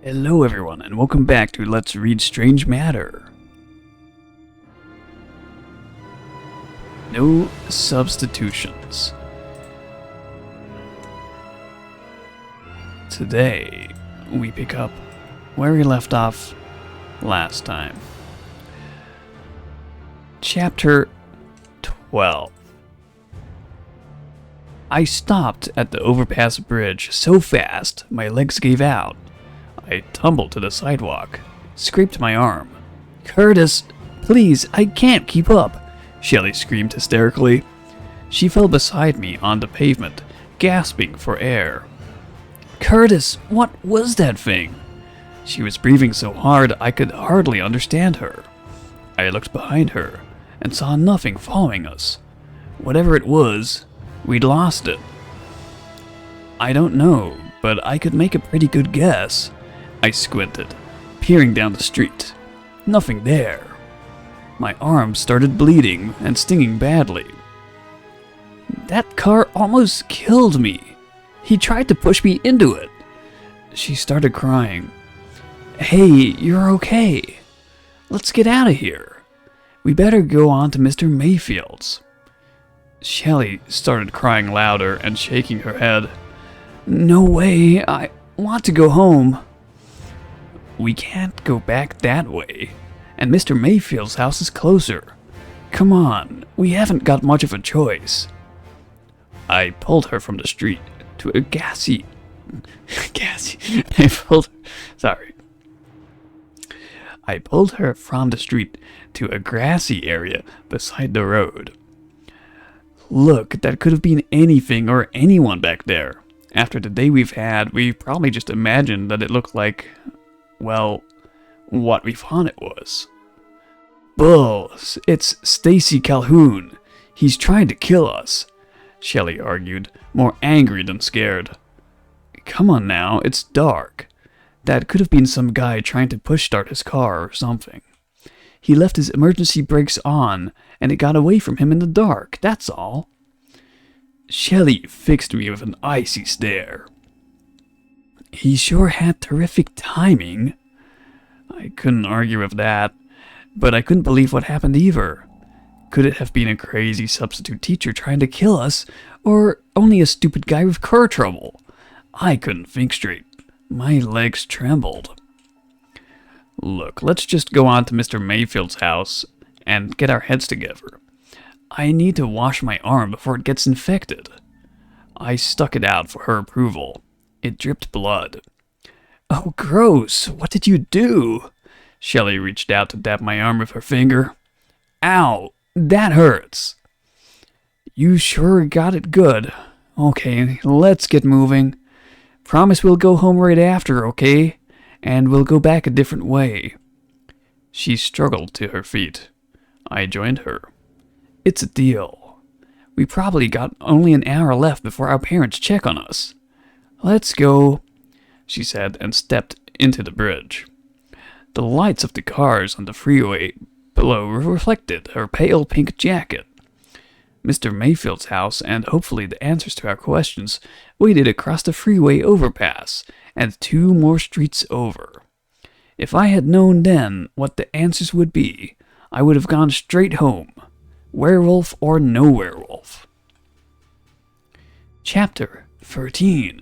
Hello everyone, and welcome back to Let's Read Strange Matter. No substitutions. Today, we pick up where we left off last time. Chapter 12. I stopped at the overpass bridge so fast my legs gave out. I tumbled to the sidewalk, scraped my arm. "Curtis, please, I can't keep up," Shelley screamed hysterically. She fell beside me on the pavement, gasping for air. "Curtis, what was that thing?" She was breathing so hard I could hardly understand her. I looked behind her and saw nothing following us. Whatever it was, we'd lost it. "I don't know, but I could make a pretty good guess." I squinted, peering down the street. Nothing there. My arm started bleeding and stinging badly. "That car almost killed me. He tried to push me into it." She started crying. "Hey, you're okay. Let's get out of here. We better go on to Mr. Mayfield's." Shelley started crying louder and shaking her head. "No way, I want to go home." "We can't go back that way, and Mr. Mayfield's house is closer. Come on, we haven't got much of a choice." I pulled her from the street to a I pulled her from the street to a grassy area beside the road. "Look, that could have been anything or anyone back there. After the day we've had, we probably just imagined that it looked like, well, what we thought it was." "Bulls, it's Stacy Calhoun. He's trying to kill us," Shelley argued, more angry than scared. "Come on now, it's dark. That could have been some guy trying to push start his car or something. He left his emergency brakes on, and it got away from him in the dark, that's all." Shelley fixed me with an icy stare. "He sure had terrific timing." I couldn't argue with that, but I couldn't believe what happened either. Could it have been a crazy substitute teacher trying to kill us, or only a stupid guy with car trouble? I couldn't think straight. My legs trembled. "Look, let's just go on to Mr. Mayfield's house and get our heads together. I need to wash my arm before it gets infected." I stuck it out for her approval. It dripped blood. "Oh, gross! What did you do?" Shelley reached out to dab my arm with her finger. "Ow! That hurts." "You sure got it good. Okay, let's get moving. Promise we'll go home right after, okay? And we'll go back a different way." She struggled to her feet. I joined her. "It's a deal. We probably got only an hour left before our parents check on us. Let's go," she said, and stepped into the bridge. The lights of the cars on the freeway below reflected her pale pink jacket. Mr. Mayfield's house, and hopefully the answers to our questions, waited across the freeway overpass and 2 more streets over. If I had known then what the answers would be, I would have gone straight home, werewolf or no werewolf. Chapter 13.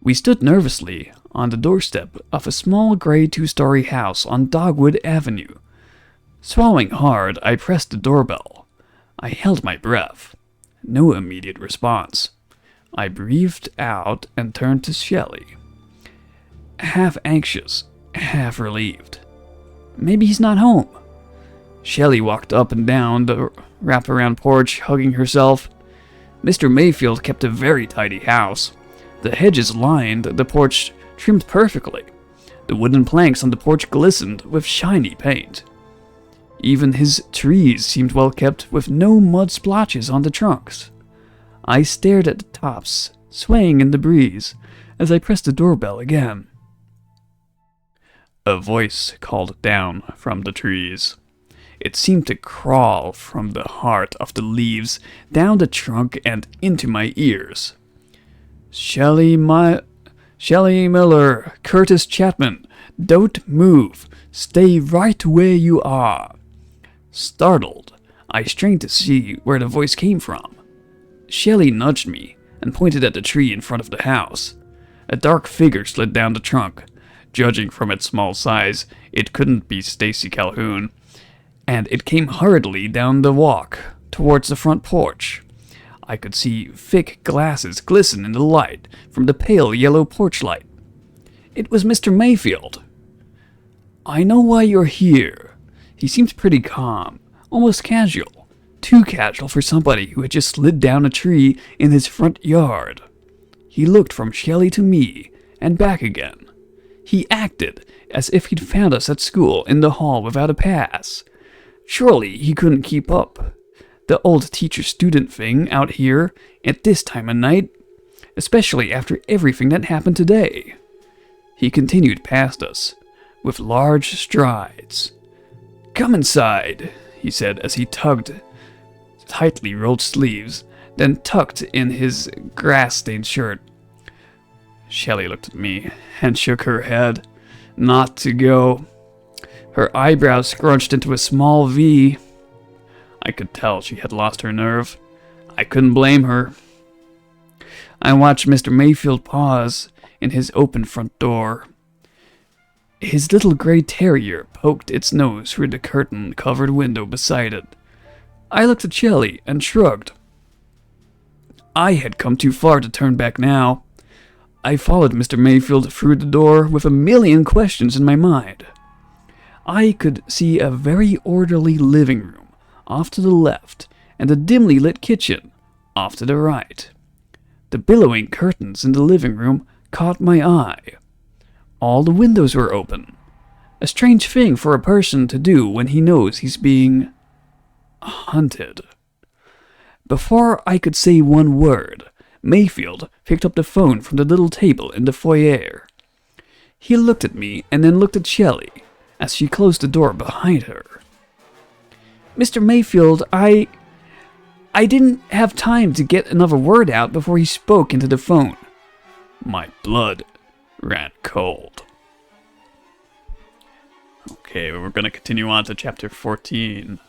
We stood nervously on the doorstep of a small gray 2-story house on Dogwood Avenue. Swallowing hard, I pressed the doorbell. I held my breath. No immediate response. I breathed out and turned to Shelley. Half anxious, half relieved. Maybe he's not home. Shelley walked up and down the wraparound porch, hugging herself. Mr. Mayfield kept a very tidy house. The hedges lined the porch, trimmed perfectly. The wooden planks on the porch glistened with shiny paint. Even his trees seemed well kept, with no mud splotches on the trunks. I stared at the tops, swaying in the breeze, as I pressed the doorbell again. A voice called down from the trees. It seemed to crawl from the heart of the leaves, down the trunk and into my ears. Shelley, Shelley Miller, Curtis Chapman, don't move. Stay right where you are. Startled, I strained to see where the voice came from. Shelley nudged me and pointed at the tree in front of the house. A dark figure slid down the trunk. Judging from its small size, it couldn't be Stacy Calhoun, and it came hurriedly down the walk towards the front porch. I could see thick glasses glisten in the light from the pale yellow porch light. It was Mr. Mayfield. I know why you're here. He seemed pretty calm, almost casual. Too casual for somebody who had just slid down a tree in his front yard. He looked from Shelley to me and back again. He acted as if he'd found us at school in the hall without a pass. Surely he couldn't keep up. The old teacher-student thing out here at this time of night, especially after everything that happened today. He continued past us, with large strides. Come inside, he said as he tugged tightly rolled sleeves, then tucked in his grass-stained shirt. Shelley looked at me and shook her head, not to go. Her eyebrows scrunched into a small V. I could tell she had lost her nerve. I couldn't blame her. I watched Mr. Mayfield pause in his open front door. His little gray terrier poked its nose through the curtain-covered window beside it. I looked at Shelley and shrugged. I had come too far to turn back now. I followed Mr. Mayfield through the door with a million questions in my mind. I could see a very orderly living room off to the left and a dimly lit kitchen off to the right. The billowing curtains in the living room caught my eye. All the windows were open. A strange thing for a person to do when he knows he's being hunted. Before I could say one word, Mayfield picked up the phone from the little table in the foyer. He looked at me and then looked at Shelley as she closed the door behind her. Mr. Mayfield, I didn't have time to get another word out before he spoke into the phone. My blood ran cold. Okay, we're going to continue on to chapter 14.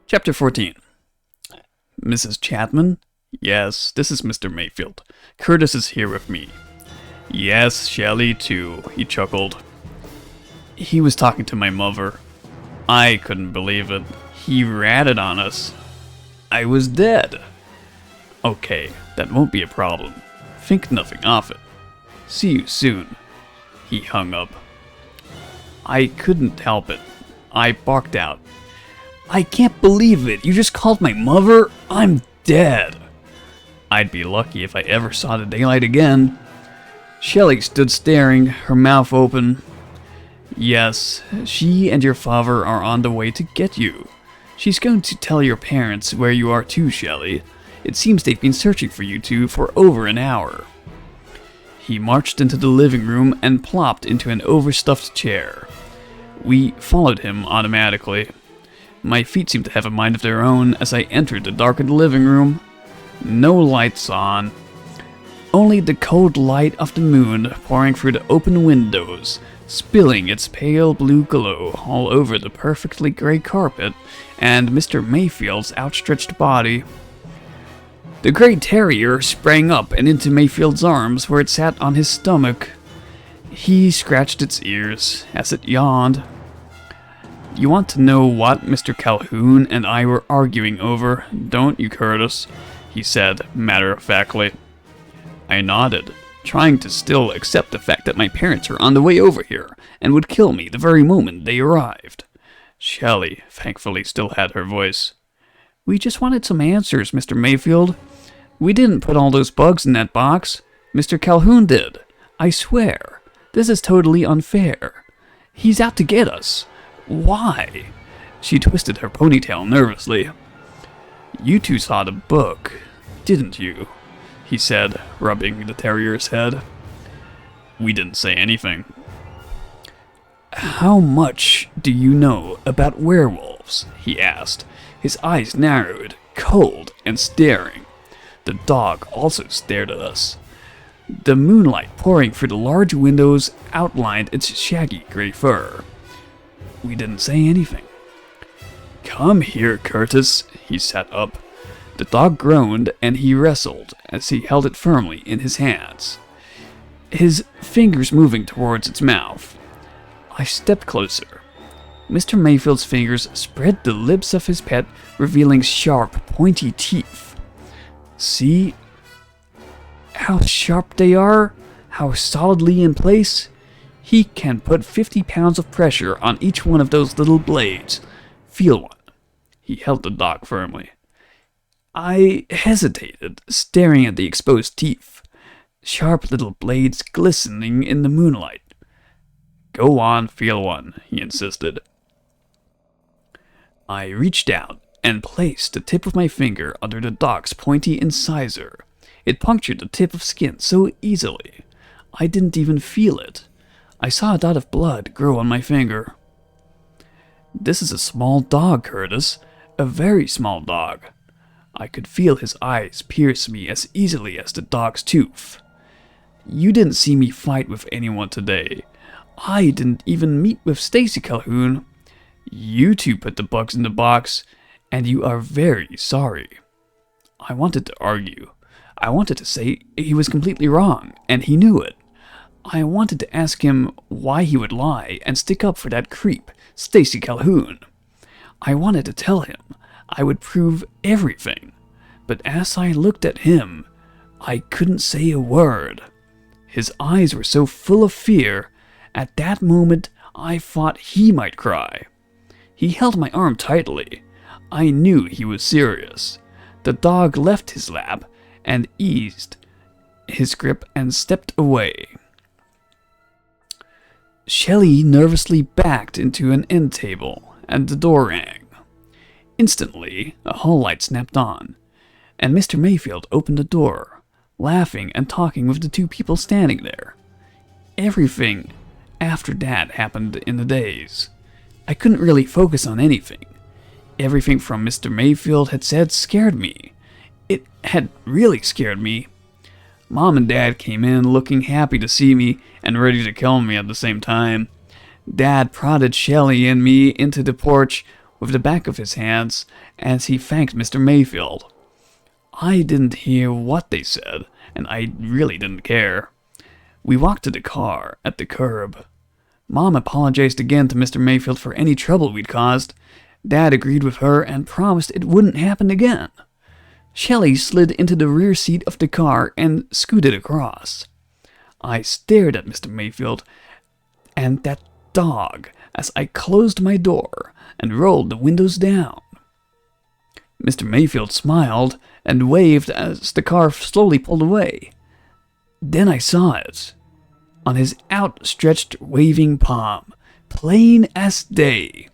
Chapter 14. Mrs. Chapman? Yes, this is Mr. Mayfield. Curtis is here with me. Yes, Shelley too, he chuckled. He was talking to my mother. I couldn't believe it. He ratted on us. I was dead. Okay, that won't be a problem. Think nothing of it. See you soon. He hung up. I couldn't help it. I barked out. I can't believe it. You just called my mother? I'm dead. I'd be lucky if I ever saw the daylight again. Shelley stood staring, her mouth open. Yes, she and your father are on the way to get you. She's going to tell your parents where you are too, Shelley. It seems they've been searching for you two for over an hour. He marched into the living room and plopped into an overstuffed chair. We followed him automatically. My feet seemed to have a mind of their own as I entered the darkened living room. No lights on. Only the cold light of the moon pouring through the open windows, spilling its pale blue glow all over the perfectly gray carpet and Mr. Mayfield's outstretched body. The gray terrier sprang up and into Mayfield's arms where it sat on his stomach. He scratched its ears as it yawned. You want to know what Mr. Calhoun and I were arguing over, don't you, Curtis? He said, matter-of-factly. I nodded, trying to still accept the fact that my parents were on the way over here and would kill me the very moment they arrived. Shelley, thankfully, still had her voice. We just wanted some answers, Mr. Mayfield. We didn't put all those bugs in that box. Mr. Calhoun did. I swear. This is totally unfair. He's out to get us. Why? She twisted her ponytail nervously. You two saw the book, didn't you? He said, rubbing the terrier's head. We didn't say anything. How much do you know about werewolves? He asked. His eyes narrowed, cold and staring. The dog also stared at us. The moonlight pouring through the large windows outlined its shaggy gray fur. We didn't say anything. "Come here, Curtis," he sat up. The dog groaned and he wrestled as he held it firmly in his hands, his fingers moving towards its mouth. I stepped closer. Mr. Mayfield's fingers spread the lips of his pet, revealing sharp, pointy teeth. See how sharp they are? How solidly in place? He can put 50 pounds of pressure on each one of those little blades. Feel one. He held the dog firmly. I hesitated, staring at the exposed teeth, sharp little blades glistening in the moonlight. "Go on, feel one," he insisted. I reached out and placed the tip of my finger under the dog's pointy incisor. It punctured the tip of skin so easily. I didn't even feel it. I saw a dot of blood grow on my finger. "This is a small dog, Curtis. A very small dog." I could feel his eyes pierce me as easily as the dog's tooth. "You didn't see me fight with anyone today. I didn't even meet with Stacy Calhoun. You two put the bugs in the box, and you are very sorry." I wanted to argue. I wanted to say he was completely wrong, and he knew it. I wanted to ask him why he would lie and stick up for that creep, Stacy Calhoun. I wanted to tell him I would prove everything. But as I looked at him, I couldn't say a word. His eyes were so full of fear, at that moment I thought he might cry. He held my arm tightly. I knew he was serious. The dog left his lap and eased his grip and stepped away. Shelley nervously backed into an end table, and the door rang. Instantly, a hall light snapped on, and Mr. Mayfield opened the door, laughing and talking with the two people standing there. Everything after that happened in a daze. I couldn't really focus on anything. Everything from Mr. Mayfield had said scared me. It had really scared me. Mom and Dad came in looking happy to see me and ready to kill me at the same time. Dad prodded Shelley and me into the porch with the back of his hands as he thanked Mr. Mayfield. I didn't hear what they said, and I really didn't care. We walked to the car at the curb. Mom apologized again to Mr. Mayfield for any trouble we'd caused. Dad agreed with her and promised it wouldn't happen again. Shelley slid into the rear seat of the car and scooted across. I stared at Mr. Mayfield and that dog as I closed my door and rolled the windows down. Mr. Mayfield smiled and waved as the car slowly pulled away. Then I saw it. On his outstretched waving palm, plain as day,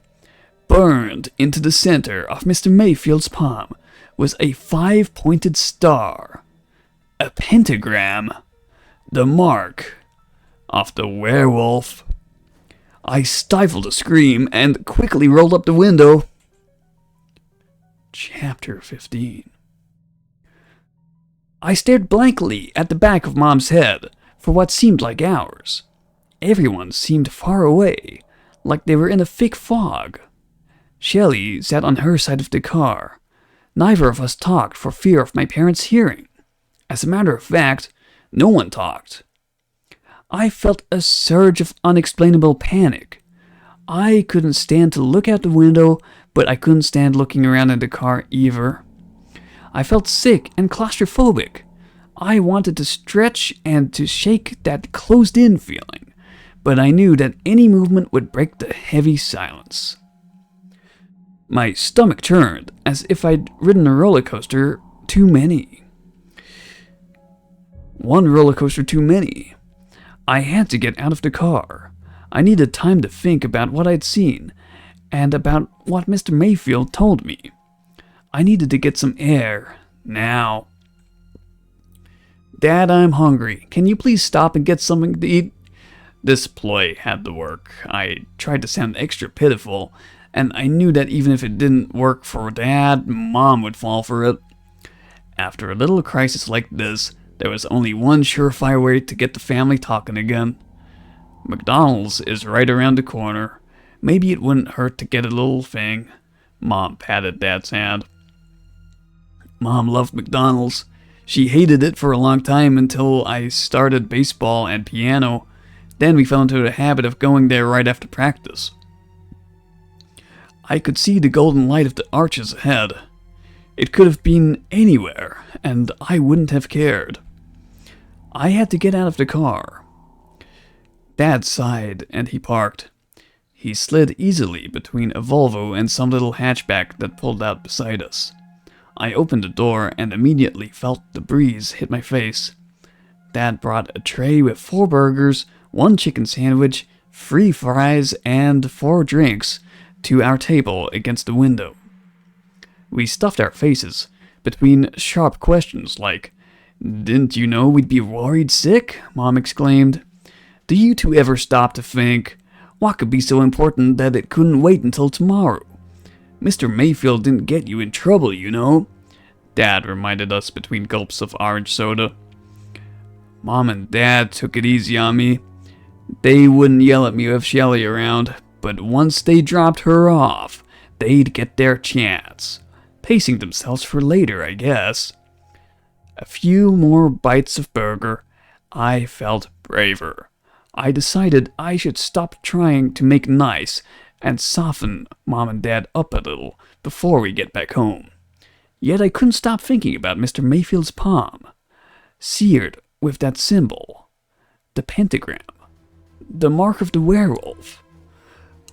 burned into the center of Mr. Mayfield's palm, was a 5-pointed star. A pentagram. The mark of the werewolf. I stifled a scream and quickly rolled up the window. Chapter 15. I stared blankly at the back of Mom's head for what seemed like hours. Everyone seemed far away, like they were in a thick fog. Shelley sat on her side of the car. Neither of us talked for fear of my parents hearing. As a matter of fact, no one talked. I felt a surge of unexplainable panic. I couldn't stand to look out the window, but I couldn't stand looking around in the car either. I felt sick and claustrophobic. I wanted to stretch and to shake that closed-in feeling, but I knew that any movement would break the heavy silence. My stomach turned, as if I'd ridden a roller coaster too many. One roller coaster too many. I had to get out of the car. I needed time to think about what I'd seen, and about what Mr. Mayfield told me. I needed to get some air, now. Dad, I'm hungry. Can you please stop and get something to eat? This ploy had to work. I tried to sound extra pitiful, and I knew that even if it didn't work for Dad, Mom would fall for it. After a little crisis like this, there was only one surefire way to get the family talking again. McDonald's is right around the corner. Maybe it wouldn't hurt to get a little thing. Mom patted Dad's hand. Mom loved McDonald's. She hated it for a long time until I started baseball and piano. Then we fell into the habit of going there right after practice. I could see the golden light of the arches ahead. It could have been anywhere, and I wouldn't have cared. I had to get out of the car. Dad sighed, and he parked. He slid easily between a Volvo and some little hatchback that pulled out beside us. I opened the door and immediately felt the breeze hit my face. Dad brought a tray with 4 burgers, 1 chicken sandwich, 3 fries, and 4 drinks to our table against the window. We stuffed our faces between sharp questions like, "Didn't you know we'd be worried sick?" Mom exclaimed. "Do you two ever stop to think, what could be so important that it couldn't wait until tomorrow? Mr. Mayfield didn't get you in trouble, you know," Dad reminded us between gulps of orange soda. Mom and Dad took it easy on me. They wouldn't yell at me with Shelly around, but once they dropped her off, they'd get their chance. Pacing themselves for later, I guess. A few more bites of burger. I felt braver. I decided I should stop trying to make nice and soften Mom and Dad up a little before we get back home. Yet I couldn't stop thinking about Mr. Mayfield's palm, seared with that symbol, the pentagram, the mark of the werewolf.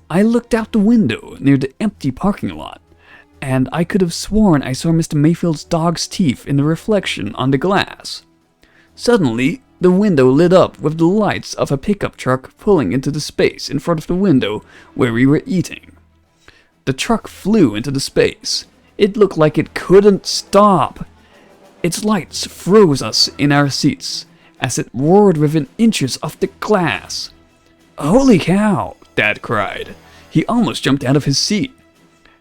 I looked out the window near the empty parking lot, and I could have sworn I saw Mr. Mayfield's dog's teeth in the reflection on the glass. Suddenly, the window lit up with the lights of a pickup truck pulling into the space in front of the window where we were eating. The truck flew into the space. It looked like it couldn't stop. Its lights froze us in our seats as it roared within inches of the glass. "Holy cow!" Dad cried. He almost jumped out of his seat.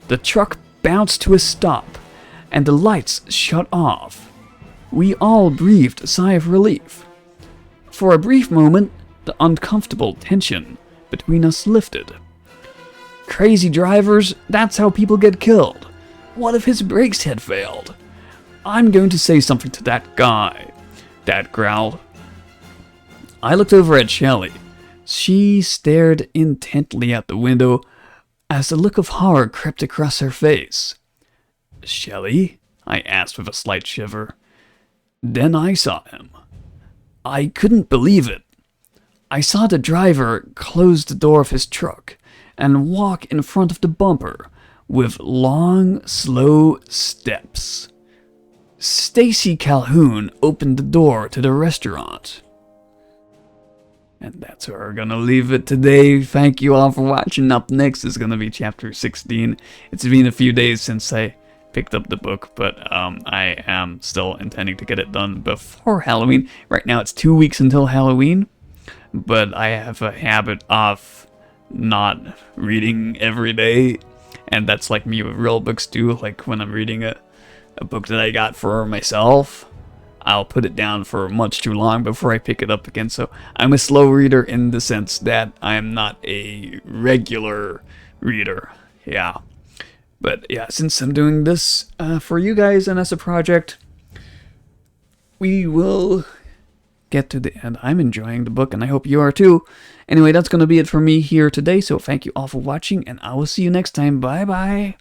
The truck bounced to a stop, and the lights shut off. We all breathed a sigh of relief. For a brief moment, the uncomfortable tension between us lifted. Crazy drivers, that's how people get killed. What if his brakes had failed? "I'm going to say something to that guy," Dad growled. I looked over at Shelly. She stared intently out the window as a look of horror crept across her face. "Shelly?" I asked with a slight shiver. Then I saw him. I couldn't believe it. I saw the driver close the door of his truck and walk in front of the bumper with long, slow steps. Stacy Calhoun opened the door to the restaurant. And that's where we're gonna leave it today. Thank you all for watching. Up next is gonna be chapter 16. It's been a few days since I picked up the book, but I am still intending to get it done before Halloween. Right now it's 2 weeks until Halloween, but I have a habit of not reading every day, and that's like me with real books too. Like when I'm reading a book that I got for myself, I'll put it down for much too long before I pick it up again. So I'm a slow reader in the sense that I'm not a regular reader. Yeah. But yeah, since I'm doing this for you guys and as a project, we will get to the end. I'm enjoying the book, and I hope you are too. Anyway, that's going to be it for me here today, so thank you all for watching, and I will see you next time. Bye-bye.